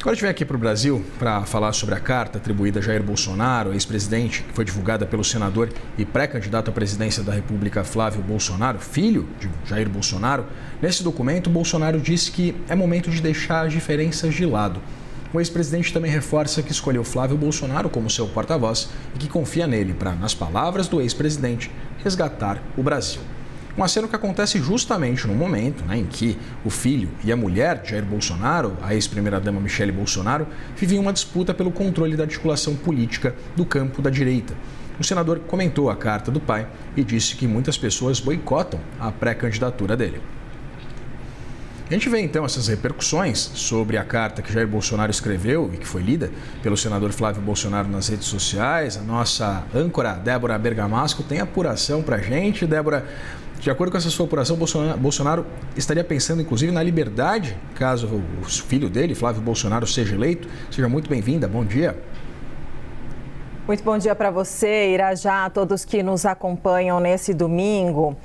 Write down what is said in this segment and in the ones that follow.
Agora a gente vem aqui para o Brasil para falar sobre a carta atribuída a Jair Bolsonaro, ex-presidente, que foi divulgada pelo senador e pré-candidato à presidência da República Flávio Bolsonaro, filho de Jair Bolsonaro. Nesse documento, Bolsonaro disse que é momento de deixar as diferenças de lado. O ex-presidente também reforça que escolheu Flávio Bolsonaro como seu porta-voz e que confia nele para, nas palavras do ex-presidente, resgatar o Brasil. Um aceno que acontece justamente no momento em que o filho e a mulher de Jair Bolsonaro, a ex-primeira-dama Michele Bolsonaro, viviam uma disputa pelo controle da articulação política do campo da direita. O senador comentou a carta do pai e disse que muitas pessoas boicotam a pré-candidatura dele. A gente vê então essas repercussões sobre a carta que Jair Bolsonaro escreveu e que foi lida pelo senador Flávio Bolsonaro nas redes sociais. A nossa âncora, Débora Bergamasco, tem apuração pra gente. Débora, de acordo com essa sua apuração, Bolsonaro estaria pensando inclusive na liberdade, caso o filho dele, Flávio Bolsonaro, seja eleito. Seja muito bem-vinda, bom dia. Muito bom dia para você, Irajá, a todos que nos acompanham nesse domingo.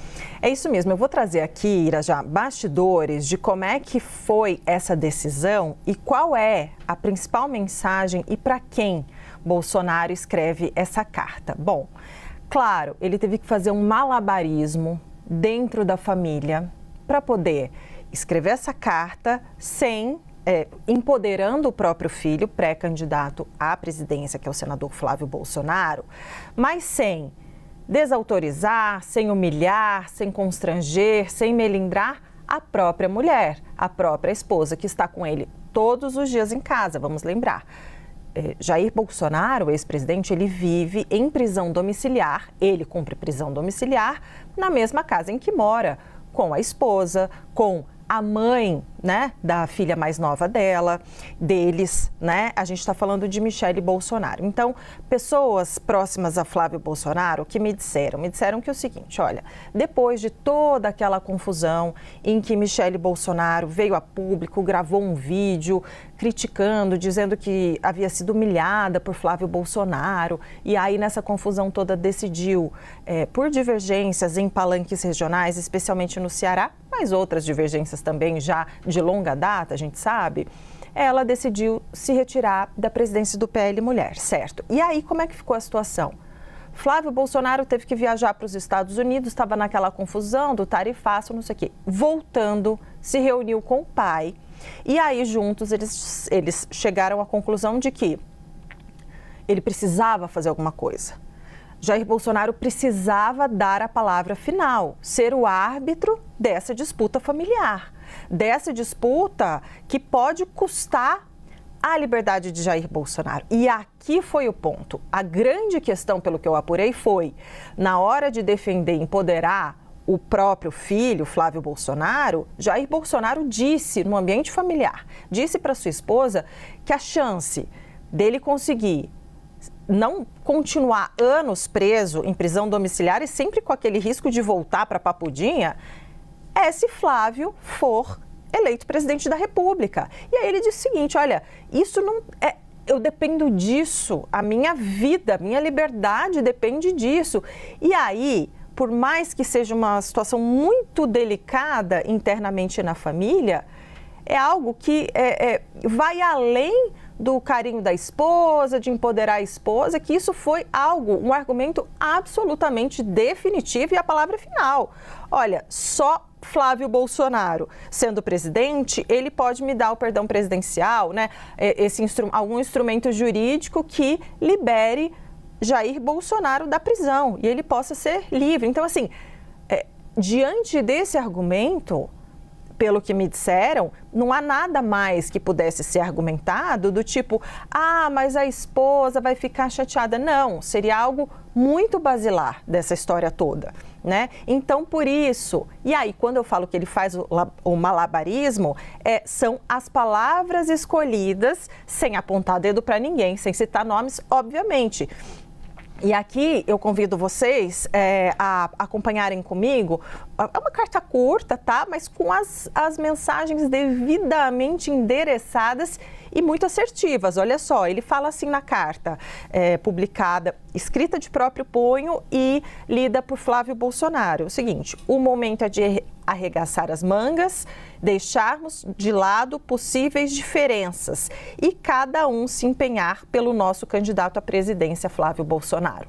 É isso mesmo, eu vou trazer aqui, Irajá, bastidores de como é que foi essa decisão e qual é a principal mensagem e para quem Bolsonaro escreve essa carta. Bom, claro, ele teve que fazer um malabarismo dentro da família para poder escrever essa carta sem empoderando o próprio filho, pré-candidato à presidência, que é o senador Flávio Bolsonaro, mas sem desautorizar, sem humilhar, sem constranger, sem melindrar a própria mulher, a própria esposa, que está com ele todos os dias em casa, vamos lembrar. Jair Bolsonaro, o ex-presidente, ele vive em prisão domiciliar, ele cumpre prisão domiciliar na mesma casa em que mora, com a esposa, com a mãe, né, da filha mais nova deles, né? A gente está falando de Michele Bolsonaro. Então, pessoas próximas a Flávio Bolsonaro que me disseram que é o seguinte, olha, depois de toda aquela confusão em que Michele Bolsonaro veio a público, gravou um vídeo criticando, dizendo que havia sido humilhada por Flávio Bolsonaro, e aí nessa confusão toda decidiu, por divergências em palanques regionais, especialmente no Ceará, mas outras divergências também já de longa data, a gente sabe, ela decidiu se retirar da presidência do PL Mulher, certo? E aí, como é que ficou a situação? Flávio Bolsonaro teve que viajar para os Estados Unidos, estava naquela confusão do tarifaço, não sei o quê. Voltando, se reuniu com o pai e aí juntos eles chegaram à conclusão de que ele precisava fazer alguma coisa. Jair Bolsonaro precisava dar a palavra final, ser o árbitro dessa disputa familiar, dessa disputa que pode custar a liberdade de Jair Bolsonaro. E aqui foi o ponto. A grande questão, pelo que eu apurei, foi, na hora de defender e empoderar o próprio filho, Flávio Bolsonaro, Jair Bolsonaro disse, no ambiente familiar, disse para sua esposa que a chance dele conseguir não continuar anos preso em prisão domiciliar e sempre com aquele risco de voltar para a Papudinha, é se Flávio for eleito presidente da República. E aí ele disse o seguinte, olha, isso não é... Eu dependo disso, a minha vida, a minha liberdade depende disso. E aí, por mais que seja uma situação muito delicada internamente na família, é algo que vai além do carinho da esposa, de empoderar a esposa, que isso foi um argumento absolutamente definitivo e a palavra final. Olha, só Flávio Bolsonaro sendo presidente, ele pode me dar o perdão presidencial, né? Algum instrumento jurídico que libere Jair Bolsonaro da prisão e ele possa ser livre. Então, assim, diante desse argumento, pelo que me disseram, não há nada mais que pudesse ser argumentado do tipo, mas a esposa vai ficar chateada. Não, seria algo muito basilar dessa história toda, né? Então, por isso, e aí quando eu falo que ele faz o malabarismo, são as palavras escolhidas, sem apontar dedo para ninguém, sem citar nomes, obviamente. E aqui eu convido vocês a acompanharem comigo. É uma carta curta, tá? Mas com as mensagens devidamente endereçadas e muito assertivas. Olha só, ele fala assim na carta publicada, escrita de próprio punho e lida por Flávio Bolsonaro. O seguinte, o momento é de arregaçar as mangas, deixarmos de lado possíveis diferenças e cada um se empenhar pelo nosso candidato à presidência, Flávio Bolsonaro.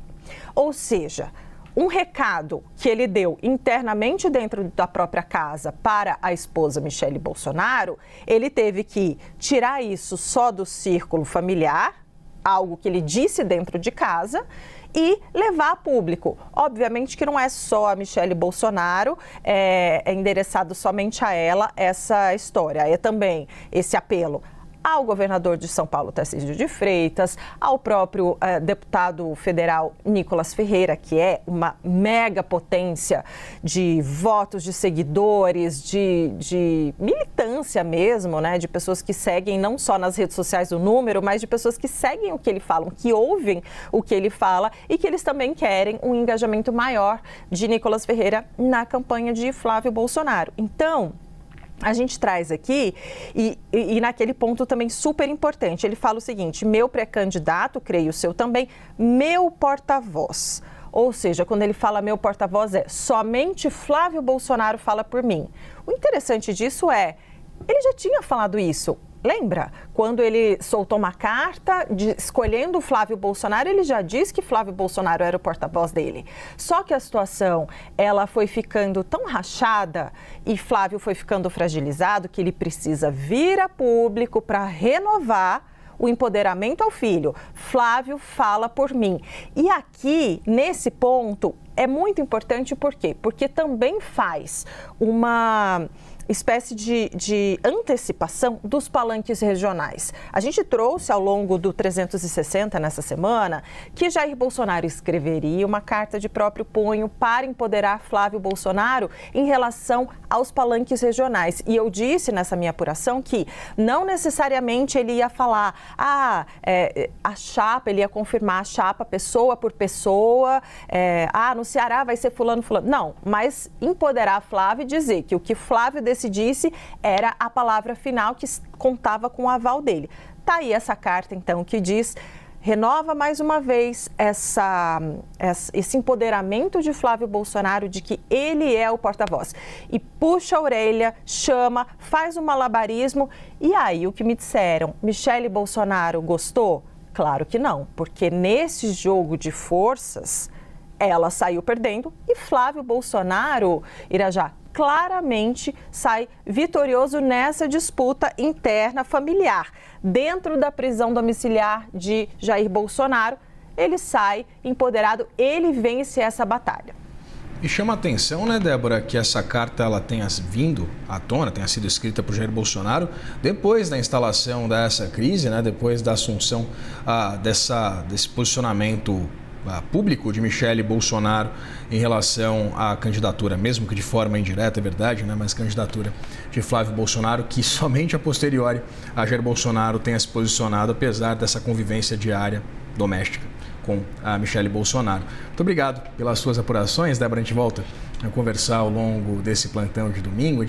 Ou seja, um recado que ele deu internamente dentro da própria casa para a esposa Michele Bolsonaro, ele teve que tirar isso só do círculo familiar, algo que ele disse dentro de casa, e levar a público. Obviamente que não é só a Michele Bolsonaro, é endereçado somente a ela essa história, é também esse apelo ao governador de São Paulo, Tarcísio de Freitas, ao próprio deputado federal Nicolas Ferreira, que é uma mega potência de votos, de seguidores, de militância mesmo, né? De pessoas que seguem não só nas redes sociais o número, mas de pessoas que seguem o que ele fala, que ouvem o que ele fala e que eles também querem um engajamento maior de Nicolas Ferreira na campanha de Flávio Bolsonaro. Então, a gente traz aqui, e naquele ponto também super importante, ele fala o seguinte: meu pré-candidato, creio o seu também, meu porta-voz. Ou seja, quando ele fala meu porta-voz é somente Flávio Bolsonaro fala por mim. O interessante disso é, ele já tinha falado isso. Lembra? Quando ele soltou uma carta escolhendo o Flávio Bolsonaro, ele já disse que Flávio Bolsonaro era o porta-voz dele. Só que a situação, ela foi ficando tão rachada e Flávio foi ficando fragilizado que ele precisa vir a público para renovar o empoderamento ao filho. Flávio fala por mim. E aqui, nesse ponto, é muito importante por quê? Porque também faz uma espécie de antecipação dos palanques regionais. A gente trouxe ao longo do 360 nessa semana que Jair Bolsonaro escreveria uma carta de próprio punho para empoderar Flávio Bolsonaro em relação aos palanques regionais. E eu disse nessa minha apuração que não necessariamente ele ia falar a chapa, ele ia confirmar a chapa pessoa por pessoa, no Ceará vai ser fulano. Não, mas empoderar Flávio e dizer que o que Flávio decidisse era a palavra final que contava com o aval dele. Tá aí essa carta, então, que diz, renova mais uma vez esse empoderamento de Flávio Bolsonaro de que ele é o porta-voz. E puxa a orelha, chama, faz um malabarismo. E aí, o que me disseram, Michele Bolsonaro gostou? Claro que não, porque nesse jogo de forças, ela saiu perdendo e Flávio Bolsonaro, Irajá, claramente sai vitorioso nessa disputa interna familiar. Dentro da prisão domiciliar de Jair Bolsonaro, ele sai empoderado, ele vence essa batalha. E chama a atenção, né, Débora, que essa carta ela tenha vindo à tona, tenha sido escrita por Jair Bolsonaro depois da instalação dessa crise, né, depois da assunção desse posicionamento público de Michele Bolsonaro em relação à candidatura, mesmo que de forma indireta, é verdade, né? Mas candidatura de Flávio Bolsonaro, que somente a posteriori a Jair Bolsonaro tenha se posicionado, apesar dessa convivência diária doméstica com a Michele Bolsonaro. Muito obrigado pelas suas apurações, Débora. A gente volta a conversar ao longo desse plantão de domingo.